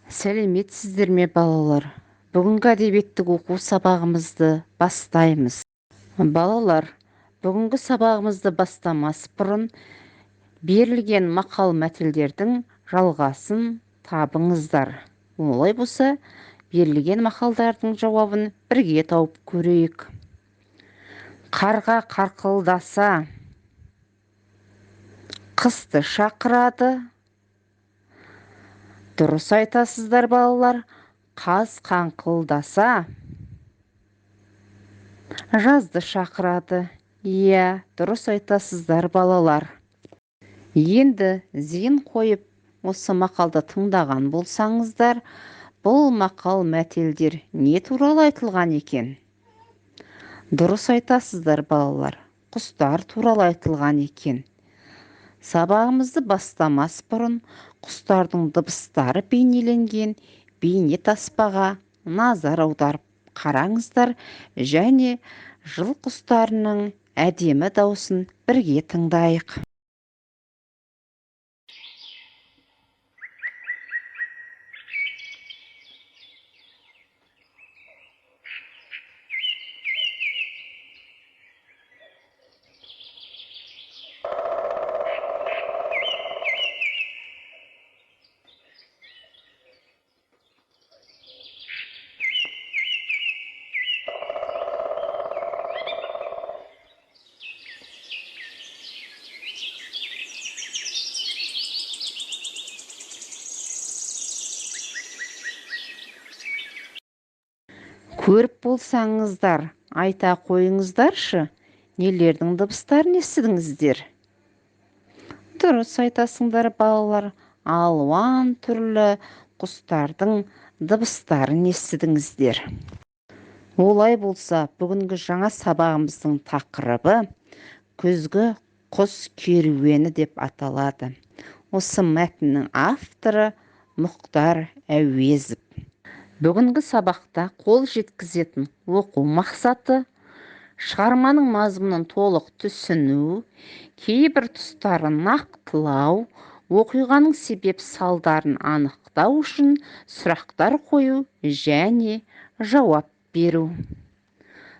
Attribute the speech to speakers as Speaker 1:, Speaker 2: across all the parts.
Speaker 1: Сәлеметсіздер ме балалар? Бүгінгі әдебиеттік оқу сабағымызды бастаймыз. Балалар, бүгінгі сабағымызды бастамас бұрын берілген мақал мәтелдердің жалғасын табыңыздар. Олай болса, берілген мақалдардың жауабын бірге тауып көрейік. Қарға қарқылдаса, қысты шақырады. Дұрыс айтасыздар балалар. Қаз қаңқылдаса, жазды шақырады. Иә, дұрыс айтасыздар балалар. Енді зейін қойып, осы мақалды тыңдаған болсаңыздар, бұл мақал мәтелдер не туралы айтылған екен? Дұрыс айтасыздар балалар. Құстар туралы айтылған екен. Сабағымызды бастамас бұрын құстардың дыбыстары бейнеленген бейне таспаға назар аударып қараңыздар және жыл құстарының әдемі дауысын бірге тыңдайық. Көріп болсаңыздар, айта қойыңыздаршы, нелердің дыбыстарын естідіңіздер? Дұрыс айтасыңдар балалар, алуан түрлі құстардың дыбыстарын естідіңіздер. Олай болса, бүгінгі жаңа сабағымыздың тақырыбы күзгі құс керуені деп аталады. Осы мәтіннің авторы Мұхтар Әуезов. Бүгінгі сабақта қол жеткізетін оқу мақсаты шығарманың мазмұнын толық түсіну, кейбір тұстарын нақтылау, оқиғаның себеп салдарын анықтау үшін сұрақтар қою және жауап беру.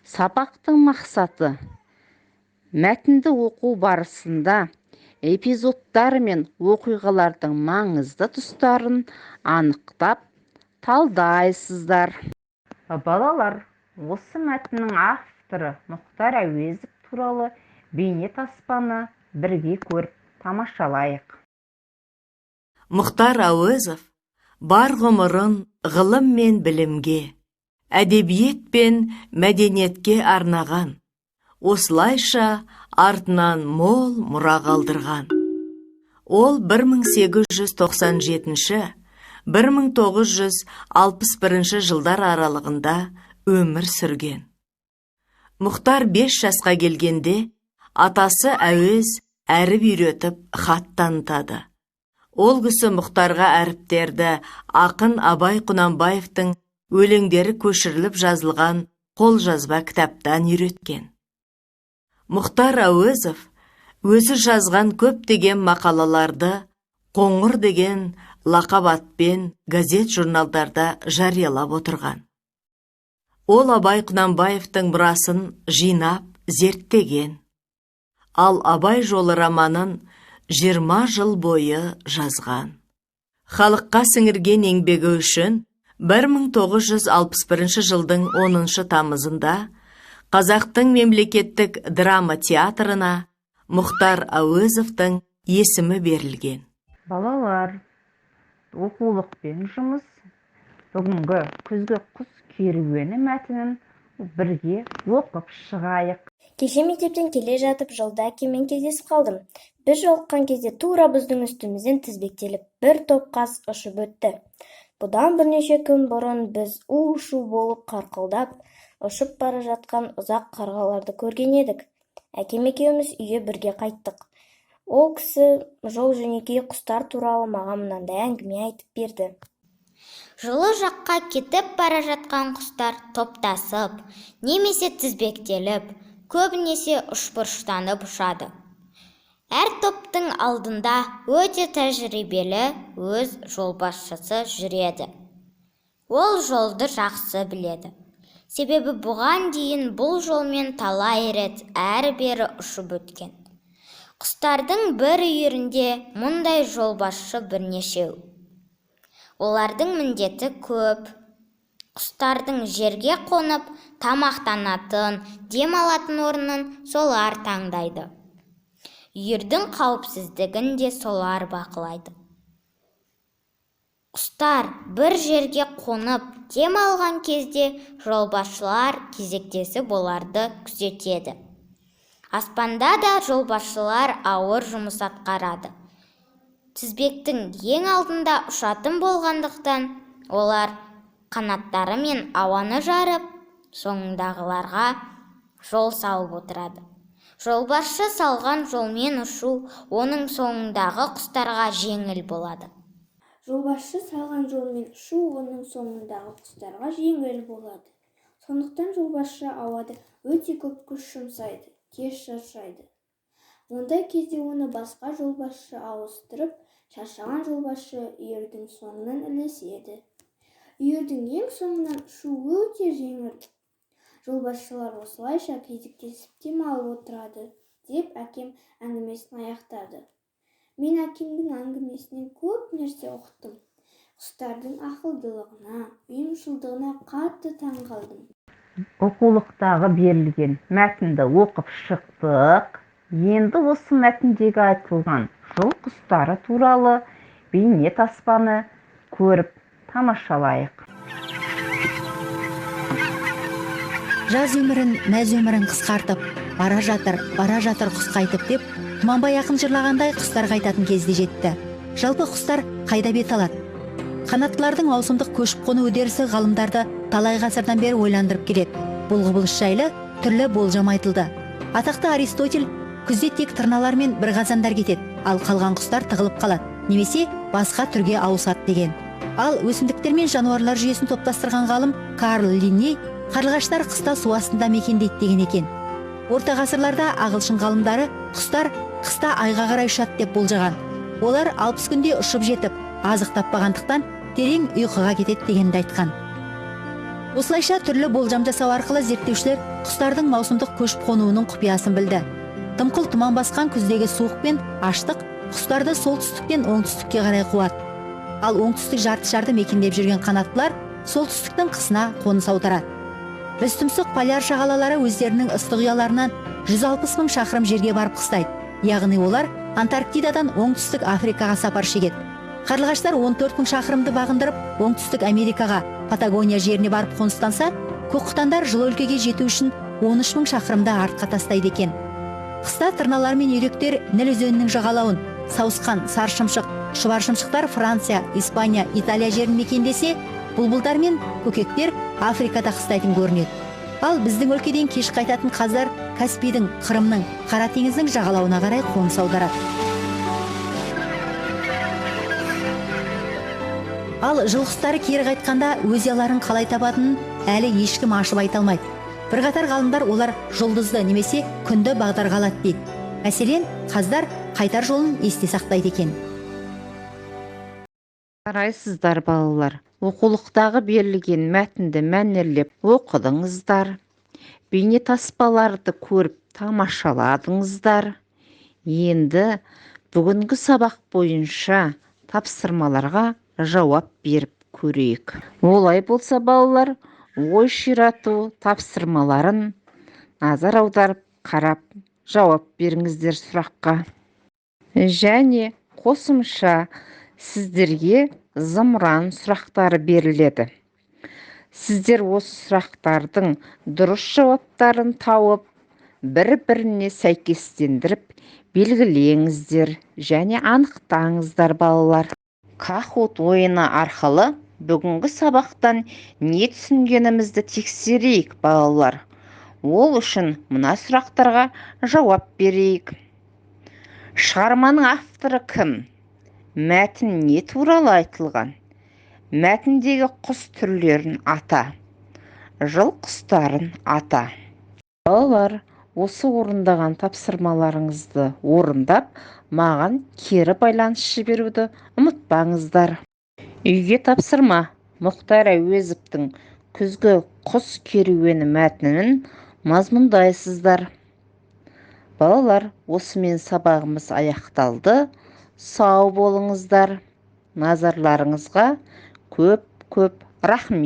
Speaker 1: Сабақтың мақсаты мәтінді оқу барысында эпизодтар мен оқиғалардың маңызды тұстарын анықтап талдайсыздар. Балалар, осы мәтіннің авторы Мұхтар Әуезов туралы бейне таспаны бірге көріп тамашалайық.
Speaker 2: Мұхтар Әуезов бар ғұмырын ғылым мен білімге, әдебиет пен мәдениетке арнаған, осылайша артынан мол мұра қалдырған. Ол 1897-1961 жылдар аралығында өмір сүрген. Мұхтар 5 жасқа келгенде атасы Әуез әріп үйретіп хат танытады. Ол кісі Мұхтарға әріптерді ақын Абай Құнанбаевтың өлеңдері көшіріліп жазылған қолжазба кітаптан үйреткен. Мұхтар Әуезов өзі жазған көптеген мақалаларды Қоңыр деген лақап атпен газет-журналдарда жариялап отырған. Ол Абай Құнанбаевтың мұрасын жинап, зерттеген. Ал Абай жолы романын 20 жыл бойы жазған. Халыққа сіңірген еңбегі үшін 1961 жылдың 10 тамызында Қазақтың мемлекеттік драма театрына Мұхтар Әуезовтың есімі берілген.
Speaker 1: Балалар, оқулықпен жұмыс бүгінгі күзгі құс керуені мәтінін бірге оқып шығайық.
Speaker 3: Кеше мектептен келе жатып жолда әкеммен кездесіп қалдым. Біз жолыққан кезде тура біздің үстімізден тізбектеліп бір топ қаз ұшып өтті. Бұдан бірнеше күн бұрын біз у-шу болып қарқылдап ұшып бара жатқан ұзақ қарғаларды көрген едік. Әкем екеуміз үйге бірге қайттық. Ол кісі жол жөнекей құстар туралы маған мынандай әңгіме айтып берді.
Speaker 4: Жылы жаққа кетіп бара жатқан құстар топтасып, немесе тізбектеліп, көбінесе ұшпырыштанып ұшады. Әр топтың алдында өте тәжірибелі өз жолбасшысы жүреді. Ол жолды жақсы біледі. Себебі бұған дейін бұл жолмен талай рет әрі-бері ұшып өткен. Құстардың бір үйірінде мұндай жолбасшы бірнешеу. Олардың міндеті көп. Құстардың жерге қонып, тамақтанатын, демалатын орнын солар таңдайды. Үйірдің қауіпсіздігін де солар бақылайды. Құстар бір жерге қонып, дем алған кезде жолбасшылар кезектесіп оларды күзетеді. Аспанда да жолбасшылар ауыр жұмыс атқарады. Тізбектің ең алдында ұшатын болғандықтан, олар қанаттары мен ауаны жарып, соңындағыларға жол салып отырады. Жолбасшы салған жолмен ұшу оның соңындағы құстарға жеңіл болады.
Speaker 3: Жолбасшы салған жолмен ұшу оның соңындағы құстарға жеңіл болады. Сондықтан жолбасшы ауада өте көп күш жұмсайды, тез шаршайды. Ондай кезде оны басқа жолбасшы ауыстырып, шаршаған жолбасшы үйірдің соңынан ілеседі. Үйірдің ең соңынан ұшу өте жеңіл. Жолбасшылар осылайша кезектесіп демалып отырады, деп әкем әңгімесін аяқтады. Мен әкемнің әңгімесінен көп нәрсе ұқтым. Құстардың ақылдылығына, ұйымшылдығына қатты таң қалдым.
Speaker 1: Оқулықтағы берілген мәтінді оқып шықтық. Енді осы мәтіндегі айтылған жол құстары туралы бейне таспаны көріп тамашалайық.
Speaker 5: Жаз өмірін, мәз өмірін қысқартып, бара жатыр құс қайтып деп, Тұманбай ақын жырлағандай құстар қайтатын кезде жетті. Жалпы құстар қайда бет алады? Қанаттылардың маусымдық көшіп қону үдерісі ғалымдарды талай ғасырдан бері ойландырып келеді. Бұл құбылыс жайлы түрлі болжам айтылды. Атақты Аристотель күзде тек тырналар мен бір қазандар кетеді, ал қалған құстар тығылып қалады, немесе басқа түрге ауысады деген. Ал өсімдіктер мен жануарлар жүйесін топтастырған ғалым Карл Линней қарлығаштар қыста су астында мекендейді деген екен. Орта ғасырларда ағылшын ғалымдары құстар қыста айға қарай ұшады деп болжаған. Олар 60 күнде ұшып жетіп, азық таппағандықтан терең ұйқыға кетеді дегенді айтқан. Осылайша түрлі болжам жасау арқылы зерттеушілер құстардың маусымдық көшіп қонуының құпиясын білді. Тымқыл тұман басқан күздегі суық пен аштық құстарды солтүстіктен оңтүстікке қарай қуады. Ал оңтүстік жарты шарды мекендеп жүрген қанаттылар солтүстіктің қысына қоныс аударады. Рүстүмсік поляр шағалалары өздерінің ыстық ұяларынан 160 мың шақырым жерге барып қыстайды. Яғни олар Антарктидадан оңтүстік Африкаға сапар шегеді. Қарлығаштар 14 мың шақырымды бағындырып, оңтүстік Америкаға, Патагония жеріне барып қоныстанса, көкқұтандар жылы өлкеге жету үшін 13 мың шақырымды артқа тастайды екен. Қыста тырналар мен үйректер Ніл өзенінің жағалауын, сауысқан саршымшық, шұбаршымшықтар Франция, Испания, Италия жерін мекендесе, бұлбұлдар мен көкектер Африкада қыстайтын көрінеді. Ал біздің өлкеден кеш қайтатын қаздар Каспийдің, Қырымның, Қара теңіздің жағалауына қарай қоныс аударады. Ал жыл құстары кері қайтқанда өз ұяларын қалай табатынын әлі ешкім ашып айта алмайды. Бірқатар ғалымдар олар жұлдызды немесе күнді бағдарға алады дейді. Мәселен, қаздар қайтар жолын есте сақтайды екен.
Speaker 1: Қарайсыздар балалар, оқулықтағы берілген мәтінді мәнерлеп оқыдыңыздар. Бейне таспаларды көріп тамашаладыңыздар. Енді бүгінгі сабақ бойынша тапсырмаларға жауап беріп көрейік. Олай болса балалар, ой ширату тапсырмаларын назар аударып қарап жауап беріңіздер сұраққа. Және қосымша сіздерге зымыран сұрақтары беріледі. Сіздер осы сұрақтардың дұрыс жауаптарын тауып, бір-біріне сәйкестендіріп белгілеңіздер және анықтаңыздар балалар. Кахут ойыны арқылы бүгінгі сабақтан не түсінгенімізді тексерейік балалар. Ол үшін мына сұрақтарға жауап берейік. Шығарманың авторы кім? Мәтін не туралы айтылған? Мәтіндегі құс түрлерін ата. Жыл құстарын ата. Балалар, осы орындаған тапсырмаларыңызды орындап, маған кері байланыс жіберуді ұмытпаңыздар. Үйге тапсырма Мұхтар Әуезовтың күзгі құс керуені мәтінін мазмұндайсыздар. Балалар, осымен сабағымыз аяқталды. Сау болыңыздар. Назарларыңызға көп рахмет.